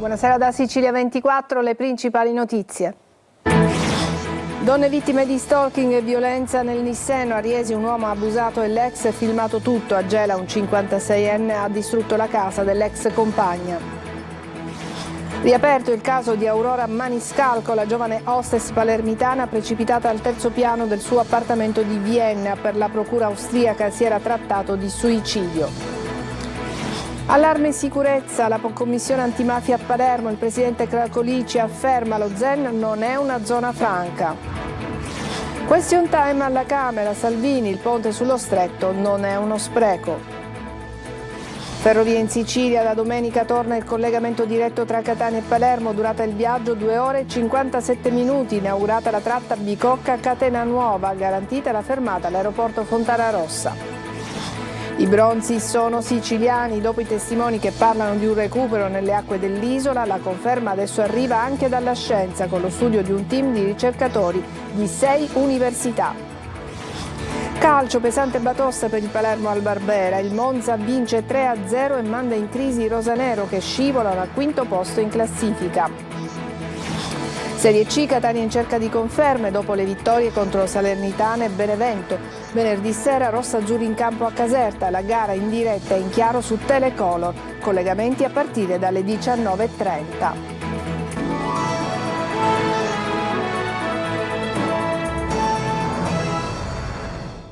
Buonasera da Sicilia 24, le principali notizie. Donne vittime di stalking e violenza nel Nisseno, a Riesi un uomo ha abusato e l'ex filmato tutto, a Gela un 56enne ha distrutto la casa dell'ex compagna. Riaperto il caso di Aurora Maniscalco, la giovane hostess palermitana precipitata al terzo piano del suo appartamento di Vienna. Per la procura austriaca si era trattato di suicidio. Allarme sicurezza, la commissione antimafia a Palermo, il presidente Cracolici afferma lo Zen non è una zona franca. Question time alla Camera, Salvini, il ponte sullo stretto non è uno spreco. Ferrovie in Sicilia, da domenica torna il collegamento diretto tra Catania e Palermo, durata il viaggio 2 ore e 57 minuti, inaugurata la tratta Bicocca-Catena Nuova, garantita la fermata all'aeroporto Fontana Rossa. I bronzi sono siciliani, dopo i testimoni che parlano di un recupero nelle acque dell'isola, la conferma adesso arriva anche dalla scienza con lo studio di un team di ricercatori di 6 università. Calcio, pesante batosta per il Palermo al Barbera, il Monza vince 3-0 e manda in crisi i rosanero che scivolano al quinto posto in classifica. Serie C, Catania in cerca di conferme dopo le vittorie contro Salernitana e Benevento. Venerdì sera rossa-azzurri in campo a Caserta, la gara in diretta e in chiaro su Telecolor, collegamenti a partire dalle 19:30.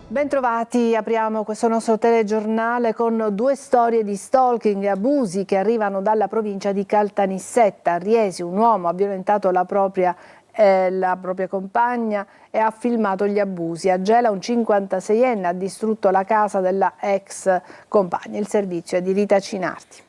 Bentrovati, apriamo questo nostro telegiornale con 2 storie di stalking e abusi che arrivano dalla provincia di Caltanissetta. A Riesi un uomo ha violentato la propria compagna e ha filmato gli abusi. A Gela un 56enne ha distrutto la casa della ex compagna. Il servizio è di Rita Cinardi.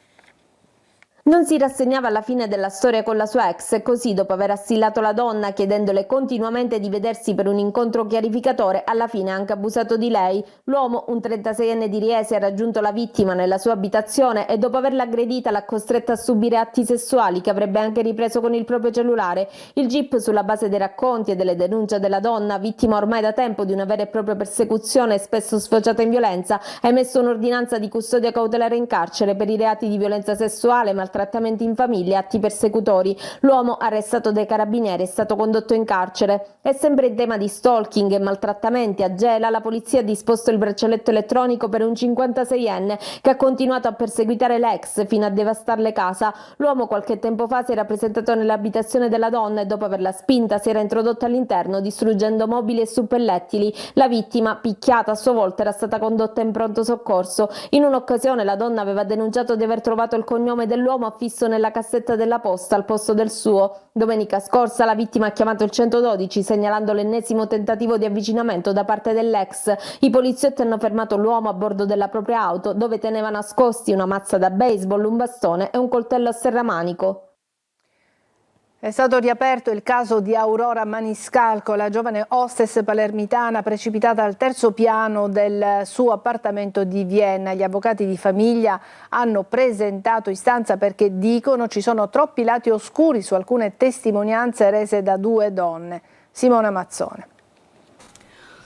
Non si rassegnava alla fine della storia con la sua ex e così, dopo aver assillato la donna chiedendole continuamente di vedersi per un incontro chiarificatore, alla fine ha anche abusato di lei. L'uomo, un 36enne di Riesi, ha raggiunto la vittima nella sua abitazione e dopo averla aggredita l'ha costretta a subire atti sessuali che avrebbe anche ripreso con il proprio cellulare. Il GIP, sulla base dei racconti e delle denunce della donna, vittima ormai da tempo di una vera e propria persecuzione spesso sfociata in violenza, ha emesso un'ordinanza di custodia cautelare in carcere per i reati di violenza sessuale, maltrattamenti in famiglia e atti persecutori. L'uomo, arrestato dai carabinieri, è stato condotto in carcere. E sempre in tema di stalking e maltrattamenti, a Gela la polizia ha disposto il braccialetto elettronico per un 56enne che ha continuato a perseguitare l'ex fino a devastarle casa. L'uomo qualche tempo fa si era presentato nell'abitazione della donna e dopo averla spinta si era introdotto all'interno distruggendo mobili e suppellettili. La vittima, picchiata a sua volta, era stata condotta in pronto soccorso. In un'occasione la donna aveva denunciato di aver trovato il cognome dell'uomo affisso nella cassetta della posta al posto del suo. Domenica scorsa la vittima ha chiamato il 112 segnalando l'ennesimo tentativo di avvicinamento da parte dell'ex. I poliziotti hanno fermato l'uomo a bordo della propria auto dove teneva nascosti una mazza da baseball, un bastone e un coltello a serramanico. È stato riaperto il caso di Aurora Maniscalco, la giovane hostess palermitana precipitata al terzo piano del suo appartamento di Vienna. Gli avvocati di famiglia hanno presentato istanza perché dicono ci sono troppi lati oscuri su alcune testimonianze rese da 2 donne. Simona Mazzone.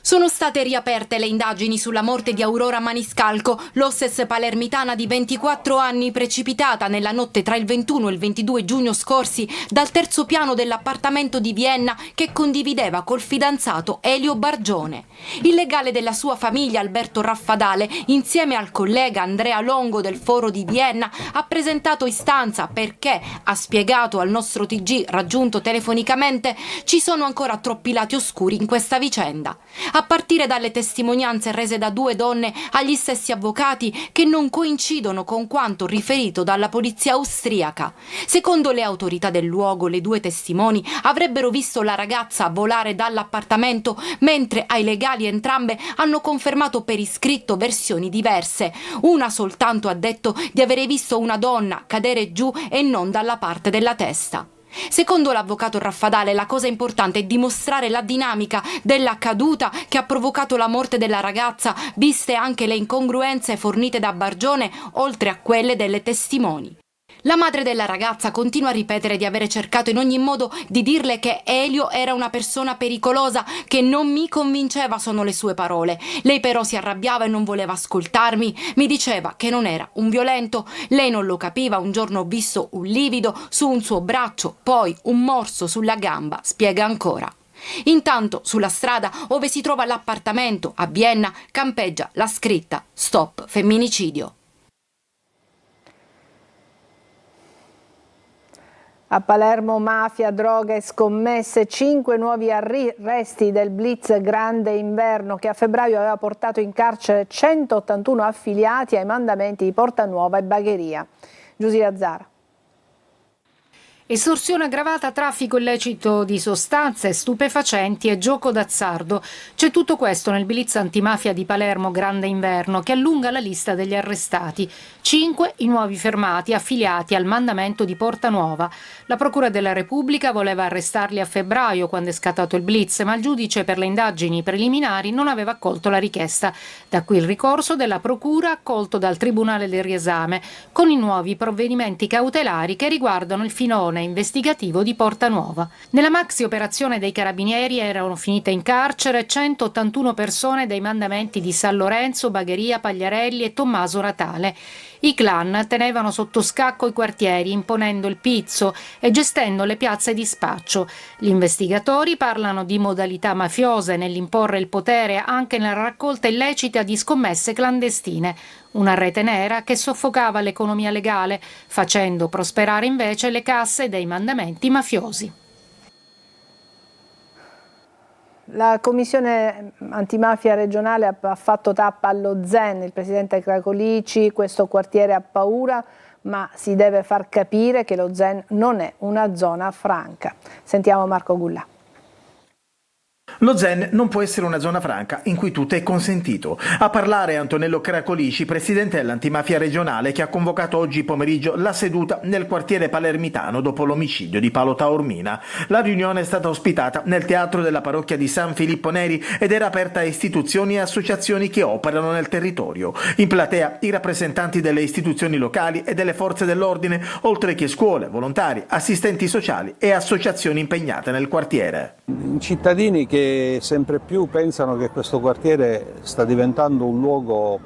Sono state riaperte le indagini sulla morte di Aurora Maniscalco, l'hostess palermitana di 24 anni precipitata nella notte tra il 21 e il 22 giugno scorsi dal terzo piano dell'appartamento di Vienna che condivideva col fidanzato Elio Bargione. Il legale della sua famiglia, Alberto Raffadale, insieme al collega Andrea Longo del Foro di Vienna, ha presentato istanza perché, ha spiegato al nostro TG raggiunto telefonicamente, ci sono ancora troppi lati oscuri in questa vicenda. A partire dalle testimonianze rese da 2 donne agli stessi avvocati che non coincidono con quanto riferito dalla polizia austriaca. Secondo le autorità del luogo, le 2 testimoni avrebbero visto la ragazza volare dall'appartamento, mentre ai legali entrambe hanno confermato per iscritto versioni diverse. Una soltanto ha detto di avere visto una donna cadere giù e non dalla parte della testa. Secondo l'avvocato Raffadale, la cosa importante è dimostrare la dinamica della caduta che ha provocato la morte della ragazza, viste anche le incongruenze fornite da Bargione, oltre a quelle delle testimoni. La madre della ragazza continua a ripetere di avere cercato in ogni modo di dirle che Elio era una persona pericolosa, che non mi convinceva, sono le sue parole. Lei però si arrabbiava e non voleva ascoltarmi, mi diceva che non era un violento, lei non lo capiva, un giorno ho visto un livido su un suo braccio, poi un morso sulla gamba, spiega ancora. Intanto sulla strada dove si trova l'appartamento a Vienna campeggia la scritta Stop femminicidio. A Palermo mafia, droga e scommesse, 5 nuovi arresti del blitz grande inverno che a febbraio aveva portato in carcere 181 affiliati ai mandamenti di Portanuova e Bagheria. Giulia Zara. Estorsione aggravata, traffico illecito di sostanze, stupefacenti e gioco d'azzardo. C'è tutto questo nel blitz antimafia di Palermo Grande Inverno che allunga la lista degli arrestati. 5 i nuovi fermati affiliati al mandamento di Portanuova. La Procura della Repubblica voleva arrestarli a febbraio quando è scattato il blitz, ma il giudice per le indagini preliminari non aveva accolto la richiesta. Da qui il ricorso della Procura accolto dal Tribunale del Riesame con i nuovi provvedimenti cautelari che riguardano il filone investigativo di Portanuova. Nella maxi operazione dei carabinieri erano finite in carcere 181 persone dei mandamenti di San Lorenzo, Bagheria, Pagliarelli e Tommaso Natale. I clan tenevano sotto scacco i quartieri imponendo il pizzo e gestendo le piazze di spaccio. Gli investigatori parlano di modalità mafiose nell'imporre il potere anche nella raccolta illecita di scommesse clandestine. Una rete nera che soffocava l'economia legale, facendo prosperare invece le casse dei mandamenti mafiosi. La commissione antimafia regionale ha fatto tappa allo Zen, il presidente Cracolici, questo quartiere ha paura, ma si deve far capire che lo Zen non è una zona franca. Sentiamo Marco Gullà. Lo Zen non può essere una zona franca in cui tutto è consentito. A parlare Antonello Cracolici, presidente dell'antimafia regionale, che ha convocato oggi pomeriggio la seduta nel quartiere palermitano dopo l'omicidio di Paolo Taormina. La riunione è stata ospitata nel teatro della parrocchia di San Filippo Neri ed era aperta a istituzioni e associazioni che operano nel territorio. In platea i rappresentanti delle istituzioni locali e delle forze dell'ordine, oltre che scuole, volontari, assistenti sociali e associazioni impegnate nel quartiere. Cittadini che sempre più pensano che questo quartiere sta diventando un luogo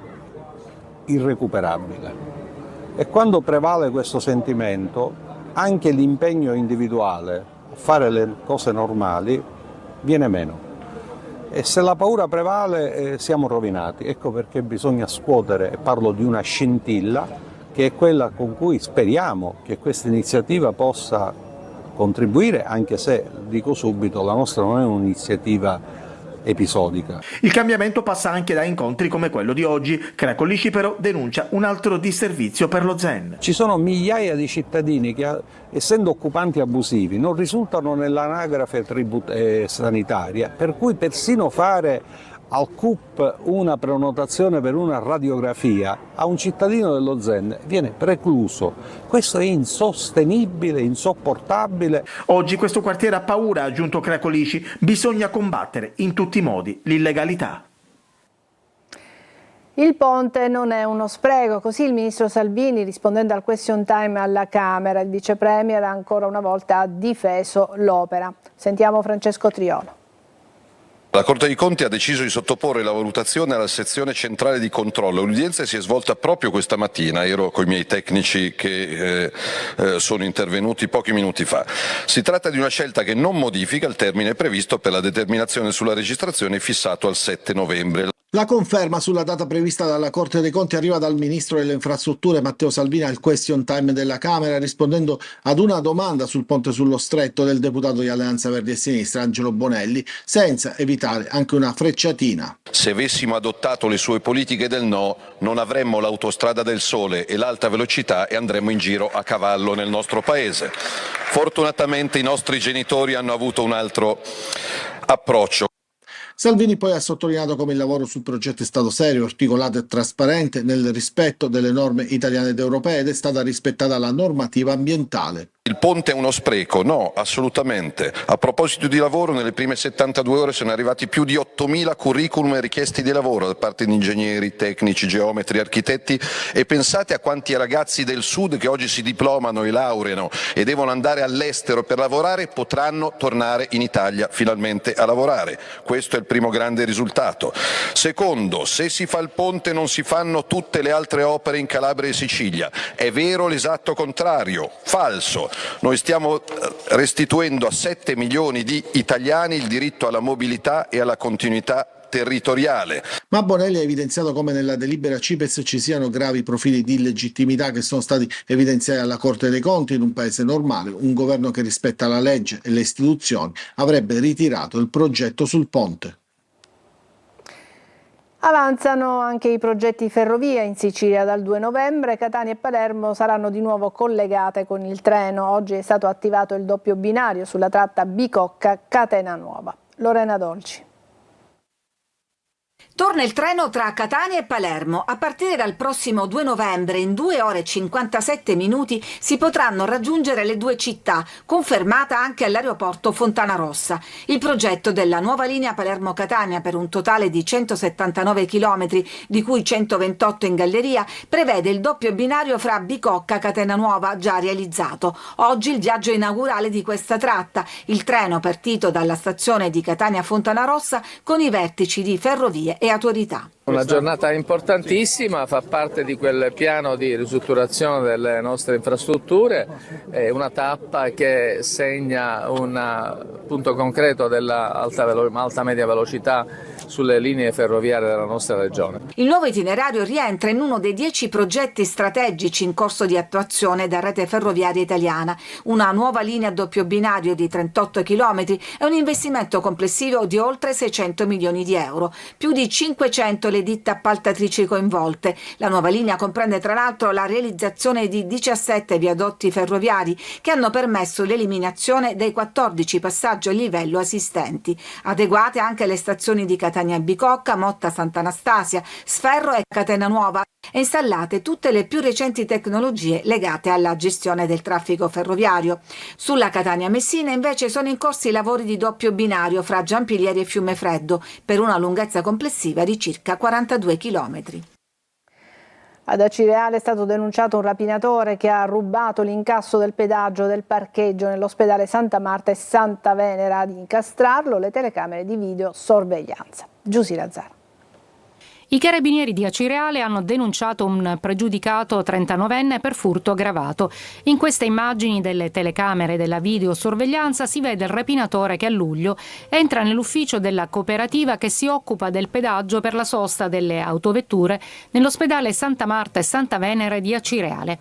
irrecuperabile e quando prevale questo sentimento anche l'impegno individuale a fare le cose normali viene meno e se la paura prevale siamo rovinati. Ecco perché bisogna scuotere, e parlo di una scintilla che è quella con cui speriamo che questa iniziativa possa contribuire, anche se, dico subito, la nostra non è un'iniziativa episodica. Il cambiamento passa anche da incontri come quello di oggi. Cracolici però denuncia un altro disservizio per lo Zen. Ci sono migliaia di cittadini che, essendo occupanti abusivi, non risultano nell'anagrafe sanitaria, per cui persino fare al CUP una prenotazione per una radiografia a un cittadino dello Zen viene precluso. Questo è insostenibile, insopportabile. Oggi questo quartiere ha paura, ha aggiunto Cracolici. Bisogna combattere in tutti i modi l'illegalità. Il ponte non è uno spreco, così il ministro Salvini, rispondendo al question time alla Camera, il vice premier ancora una volta ha difeso l'opera. Sentiamo Francesco Triolo. La Corte dei Conti ha deciso di sottoporre la valutazione alla sezione centrale di controllo. L'udienza si è svolta proprio questa mattina, ero con i miei tecnici che sono intervenuti pochi minuti fa. Si tratta di una scelta che non modifica il termine previsto per la determinazione sulla registrazione fissato al 7 novembre. La conferma sulla data prevista dalla Corte dei Conti arriva dal Ministro delle Infrastrutture Matteo Salvini al question time della Camera, rispondendo ad una domanda sul ponte sullo Stretto del deputato di Alleanza Verdi e Sinistra Angelo Bonelli, senza evitare anche una frecciatina. Se avessimo adottato le sue politiche del no, non avremmo l'autostrada del sole e l'alta velocità e andremmo in giro a cavallo nel nostro paese. Fortunatamente i nostri genitori hanno avuto un altro approccio. Salvini poi ha sottolineato come il lavoro sul progetto è stato serio, articolato e trasparente nel rispetto delle norme italiane ed europee ed è stata rispettata la normativa ambientale. Il ponte è uno spreco? No, assolutamente. A proposito di lavoro, nelle prime 72 ore sono arrivati più di 8.000 curriculum e richiesti di lavoro da parte di ingegneri, tecnici, geometri, architetti, e pensate a quanti ragazzi del Sud che oggi si diplomano e laureano e devono andare all'estero per lavorare potranno tornare in Italia finalmente a lavorare. Questo è il primo grande risultato. Secondo, se si fa il ponte non si fanno tutte le altre opere in Calabria e Sicilia. È vero l'esatto contrario, falso. Noi stiamo restituendo a 7 milioni di italiani il diritto alla mobilità e alla continuità territoriale. Ma Bonelli ha evidenziato come nella delibera CIPES ci siano gravi profili di illegittimità che sono stati evidenziati alla Corte dei Conti. In un paese normale, un governo che rispetta la legge e le istituzioni avrebbe ritirato il progetto sul ponte. Avanzano anche i progetti ferrovia in Sicilia. Dal 2 novembre Catania e Palermo saranno di nuovo collegate con il treno. Oggi è stato attivato il doppio binario sulla tratta Bicocca-Catena Nuova. Lorena Dolci. Torna il treno tra Catania e Palermo. A partire dal prossimo 2 novembre, in 2 ore e 57 minuti, si potranno raggiungere le due città, confermata anche all'aeroporto Fontanarossa. Il progetto della nuova linea Palermo-Catania, per un totale di 179 km, di cui 128 in galleria, prevede il doppio binario fra Bicocca-Catena Nuova, già realizzato. Oggi il viaggio inaugurale di questa tratta, il treno partito dalla stazione di Catania-Fontanarossa con i vertici di Ferrovie e Autorità. Una giornata importantissima, fa parte di quel piano di ristrutturazione delle nostre infrastrutture, è una tappa che segna un punto concreto della alta media velocità sulle linee ferroviarie della nostra regione. Il nuovo itinerario rientra in uno dei 10 progetti strategici in corso di attuazione da Rete Ferroviaria Italiana. Una nuova linea a doppio binario di 38 km è un investimento complessivo di oltre 600 milioni di euro, più di 500 le ditte appaltatrici coinvolte. La nuova linea comprende tra l'altro la realizzazione di 17 viadotti ferroviari che hanno permesso l'eliminazione dei 14 passaggi a livello esistenti. Adeguate anche le stazioni di Catania Bicocca, Motta Sant'Anastasia, Sferro e Catena Nuova e installate tutte le più recenti tecnologie legate alla gestione del traffico ferroviario. Sulla Catania Messina invece sono in corso i lavori di doppio binario fra Giampilieri e Fiumefreddo per una lunghezza complessiva di circa 42 km. Ad Acireale è stato denunciato un rapinatore che ha rubato l'incasso del pedaggio del parcheggio nell'ospedale Santa Marta e Santa Venera. Ad incastrarlo le telecamere di videosorveglianza. Giusy Lazzaro. I carabinieri di Acireale hanno denunciato un pregiudicato 39enne per furto aggravato. In queste immagini delle telecamere della videosorveglianza si vede il rapinatore che a luglio entra nell'ufficio della cooperativa che si occupa del pedaggio per la sosta delle autovetture nell'ospedale Santa Marta e Santa Venere di Acireale.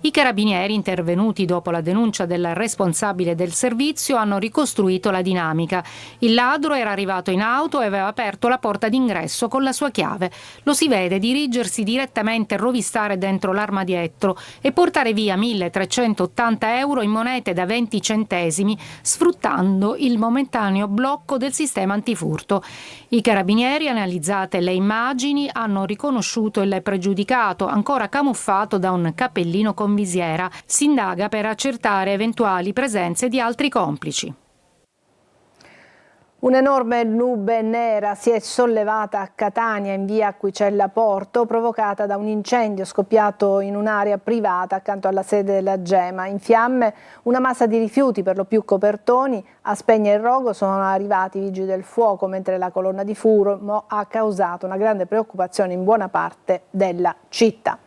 I carabinieri, intervenuti dopo la denuncia del responsabile del servizio, hanno ricostruito la dinamica. Il ladro era arrivato in auto e aveva aperto la porta d'ingresso con la sua chiave. Lo si vede dirigersi direttamente, rovistare dentro l'armadietto e portare via 1.380 euro in monete da 20 centesimi, sfruttando il momentaneo blocco del sistema antifurto. I carabinieri, analizzate le immagini, hanno riconosciuto il pregiudicato, ancora camuffato da un cappellino con visiera. Si indaga per accertare eventuali presenze di altri complici. Un'enorme nube nera si è sollevata a Catania in via Acquicella Porto, provocata da un incendio scoppiato in un'area privata accanto alla sede della Gema. In fiamme una massa di rifiuti, per lo più copertoni. A spegnere il rogo sono arrivati i vigili del fuoco, mentre la colonna di fumo ha causato una grande preoccupazione in buona parte della città.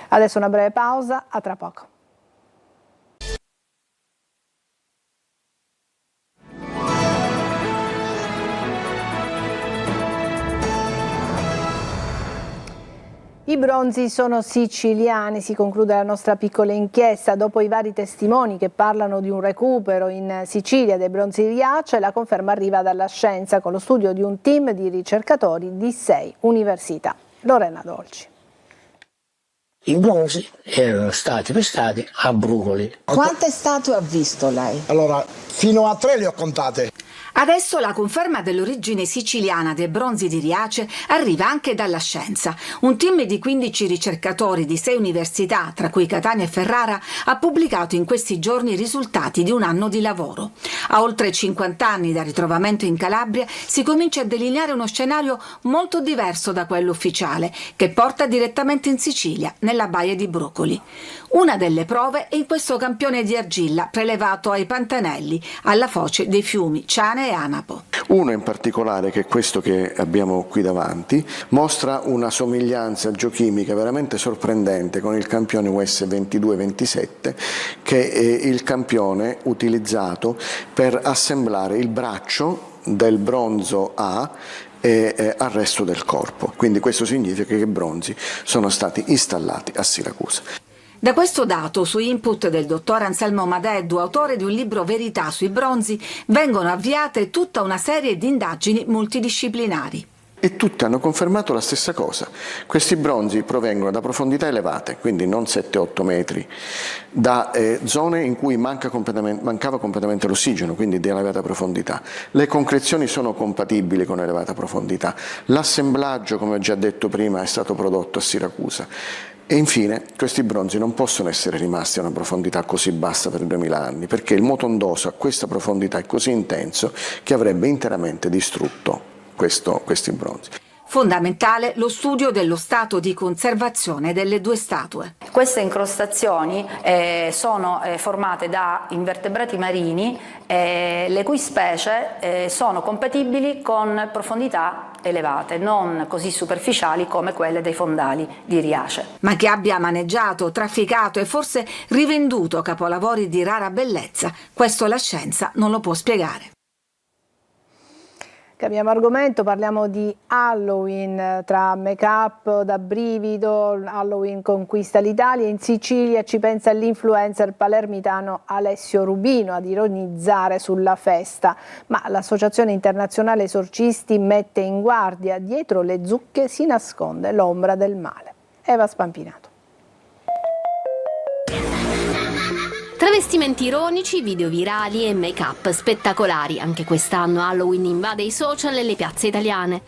Adesso una breve pausa, a tra poco. I bronzi sono siciliani, si conclude la nostra piccola inchiesta. Dopo i vari testimoni che parlano di un recupero in Sicilia dei bronzi di Riace, la conferma arriva dalla scienza con lo studio di un team di ricercatori di 6 università. Lorena Dolci. I bronzi erano stati pescati a Brucoli. Quante statue ha visto lei? Allora, fino a 3 le ho contate. Adesso la conferma dell'origine siciliana dei bronzi di Riace arriva anche dalla scienza. Un team di 15 ricercatori di 6 università, tra cui Catania e Ferrara, ha pubblicato in questi giorni i risultati di un anno di lavoro. A oltre 50 anni dal ritrovamento in Calabria si comincia a delineare uno scenario molto diverso da quello ufficiale, che porta direttamente in Sicilia, nella baia di Brucoli. Una delle prove è in questo campione di argilla prelevato ai Pantanelli, alla foce dei fiumi Ciane e Anapo. Uno in particolare, che è questo che abbiamo qui davanti, mostra una somiglianza geochimica veramente sorprendente con il campione US 2227, che è il campione utilizzato per assemblare il braccio del bronzo A e al resto del corpo. Quindi questo significa che i bronzi sono stati installati a Siracusa. Da questo dato, su input del dottor Anselmo Madeddu, autore di un libro Verità sui bronzi, vengono avviate tutta una serie di indagini multidisciplinari. E tutti hanno confermato la stessa cosa. Questi bronzi provengono da profondità elevate, quindi non 7-8 metri, da zone in cui mancava completamente l'ossigeno, quindi di elevata profondità. Le concrezioni sono compatibili con elevata profondità. L'assemblaggio, come ho già detto prima, è stato prodotto a Siracusa. E infine questi bronzi non possono essere rimasti a una profondità così bassa per 2000 anni, perché il moto ondoso a questa profondità è così intenso che avrebbe interamente distrutto questi bronzi. Fondamentale lo studio dello stato di conservazione delle 2 statue. Queste incrostazioni sono formate da invertebrati marini, le cui specie sono compatibili con profondità elevate, non così superficiali come quelle dei fondali di Riace. Ma che abbia maneggiato, trafficato e forse rivenduto capolavori di rara bellezza, questo la scienza non lo può spiegare. Cambiamo argomento, parliamo di Halloween, tra make-up da brivido, Halloween conquista l'Italia. In Sicilia ci pensa l'influencer palermitano Alessio Rubino ad ironizzare sulla festa, ma l'Associazione Internazionale Esorcisti mette in guardia: dietro le zucche si nasconde l'ombra del male. Eva Spampinato. Travestimenti ironici, video virali e make-up spettacolari. Anche quest'anno Halloween invade i social e le piazze italiane.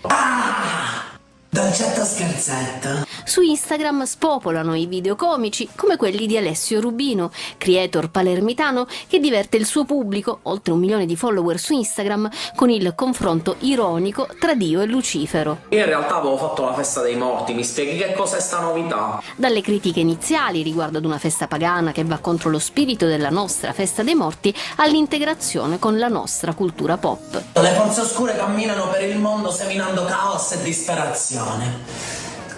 Dolcetto scherzetto. Su Instagram spopolano i video comici come quelli di Alessio Rubino, creator palermitano che diverte il suo pubblico, oltre 1 milione di follower su Instagram, con il confronto ironico tra Dio e Lucifero. Io in realtà avevo fatto la festa dei morti, mi spieghi che cos'è sta novità? Dalle critiche iniziali riguardo ad una festa pagana che va contro lo spirito della nostra festa dei morti, all'integrazione con la nostra cultura pop. Le forze oscure camminano per il mondo seminando caos e disperazione.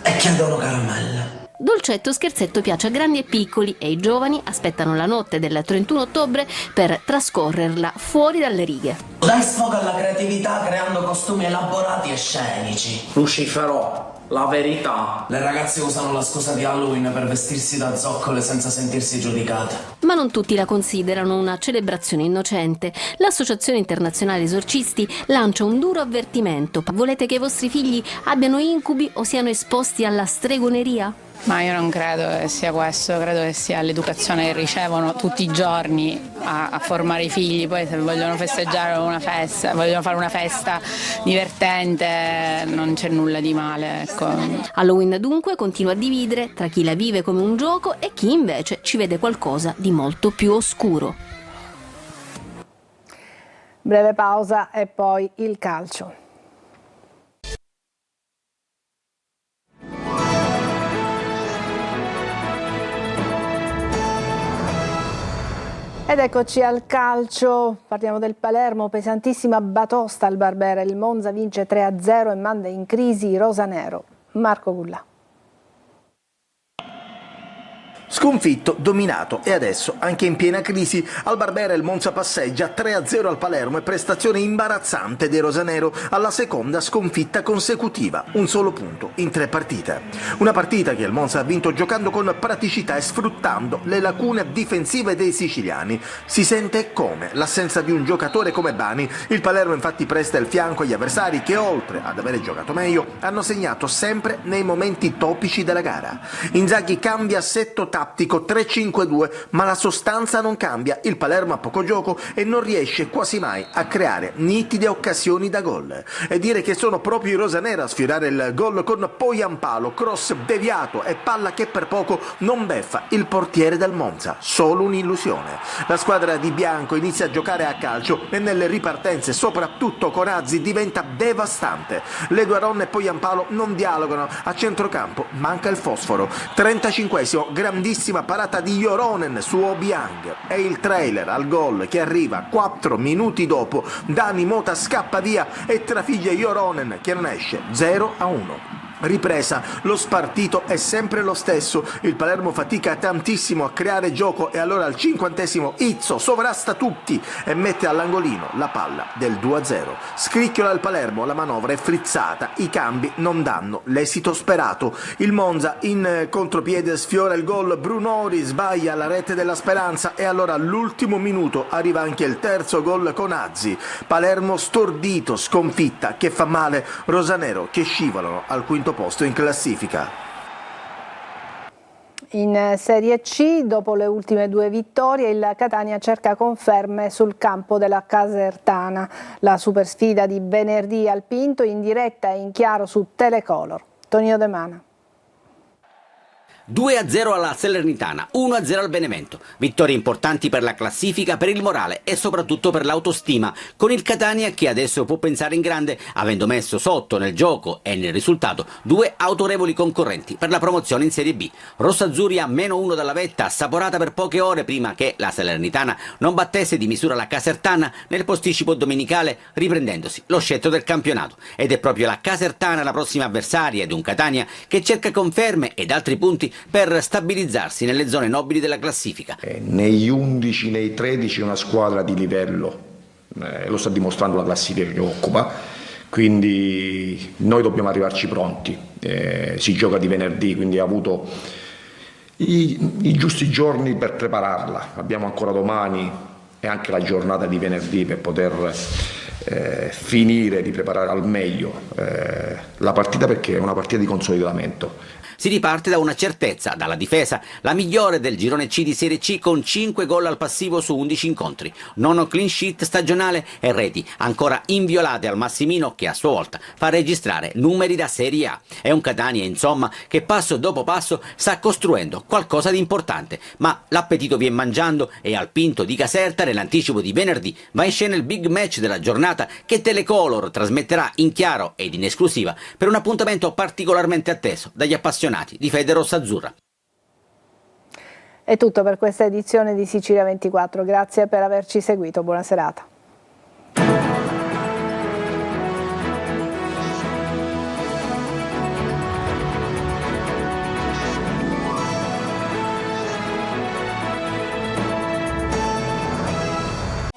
E chiedono caramelle. Dolcetto scherzetto piace a grandi e piccoli e i giovani aspettano la notte del 31 ottobre per trascorrerla fuori dalle righe. Dai sfogo alla creatività creando costumi elaborati e scenici. Lucifero, la verità. Le ragazze usano la scusa di Halloween per vestirsi da zoccole senza sentirsi giudicate. Ma non tutti la considerano una celebrazione innocente. L'Associazione Internazionale Esorcisti lancia un duro avvertimento. Volete che i vostri figli abbiano incubi o siano esposti alla stregoneria? Ma io non credo che sia questo, credo che sia l'educazione che ricevono tutti i giorni a formare i figli. Poi se vogliono festeggiare una festa, vogliono fare una festa divertente, non c'è nulla di male, ecco. Halloween dunque continua a dividere tra chi la vive come un gioco e chi invece ci vede qualcosa di molto più oscuro. Breve pausa e poi il calcio. Ed eccoci al calcio, parliamo del Palermo, pesantissima batosta al Barbera, il Monza vince 3-0 e manda in crisi i rosanero. Marco Gullà. Sconfitto, dominato e adesso anche in piena crisi. Al Barbera il Monza passeggia 3-0 al Palermo e prestazione imbarazzante dei rosanero alla seconda sconfitta consecutiva, un solo punto in 3 partite. Una partita che il Monza ha vinto giocando con praticità e sfruttando le lacune difensive dei siciliani. Si sente come l'assenza di un giocatore come Bani. Il Palermo infatti presta il fianco agli avversari che, oltre ad avere giocato meglio, hanno segnato sempre nei momenti topici della gara. Inzaghi cambia assetto tattico 3-5-2, ma la sostanza non cambia. Il Palermo ha poco gioco e non riesce quasi mai a creare nitide occasioni da gol. E dire che sono proprio i rosanera a sfiorare il gol con Poyampalo, cross deviato e palla che per poco non beffa il portiere del Monza. Solo un'illusione. La squadra di bianco inizia a giocare a calcio e nelle ripartenze, soprattutto con Azzi, diventa devastante. Leduaron e Poyampalo non dialogano, a centrocampo manca il fosforo. 35esimo, grandissima parata di Joronen su Obiang e il trailer al gol che arriva 4 minuti dopo. Dani Mota scappa via e trafigge Joronen che non esce. 0-1. Ripresa, lo spartito è sempre lo stesso, il Palermo fatica tantissimo a creare gioco e allora al 50esimo Izzo sovrasta tutti e mette all'angolino la palla del 2-0. Scricchiola il Palermo, la manovra è frizzata, i cambi non danno l'esito sperato. Il Monza in contropiede sfiora il gol, Brunori sbaglia la rete della speranza e allora all'ultimo minuto arriva anche il terzo gol con Azzi. Palermo stordito, sconfitta che fa male, rosanero che scivolano al quinto posto in classifica. In Serie C, dopo le ultime 2 vittorie, il Catania cerca conferme sul campo della Casertana. La supersfida di venerdì al Pinto in diretta e in chiaro su Telecolor. Tonino De Mana. 2-0 alla Salernitana, 1-0 al Benevento. Vittorie importanti per la classifica, per il morale e soprattutto per l'autostima, con il Catania che adesso può pensare in grande, avendo messo sotto nel gioco e nel risultato 2 autorevoli concorrenti per la promozione in Serie B. Rossazzurri a -1 dalla vetta, assaporata per poche ore prima che la Salernitana non battesse di misura la Casertana nel posticipo domenicale, riprendendosi lo scettro del campionato. Ed è proprio la Casertana la prossima avversaria di un Catania che cerca conferme ed altri punti per stabilizzarsi nelle zone nobili della classifica. Negli 11, nei 13 una squadra di livello, lo sta dimostrando la classifica che occupa, quindi noi dobbiamo arrivarci pronti. Si gioca di venerdì, quindi ha avuto i giusti giorni per prepararla. Abbiamo ancora domani e anche la giornata di venerdì per poter finire di preparare al meglio la partita, perché è una partita di consolidamento. Si riparte da una certezza, dalla difesa, la migliore del girone C di Serie C con 5 gol al passivo su 11 incontri, nono clean sheet stagionale e reti ancora inviolate al Massimino che a sua volta fa registrare numeri da Serie A. È un Catania insomma che passo dopo passo sta costruendo qualcosa di importante, ma l'appetito viene mangiando e al Pinto di Caserta nell'anticipo di venerdì va in scena il big match della giornata che Telecolor trasmetterà in chiaro ed in esclusiva per un appuntamento particolarmente atteso dagli appassionati di Fede Rossazzurra. È tutto per questa edizione di Sicilia 24, grazie per averci seguito, buona serata.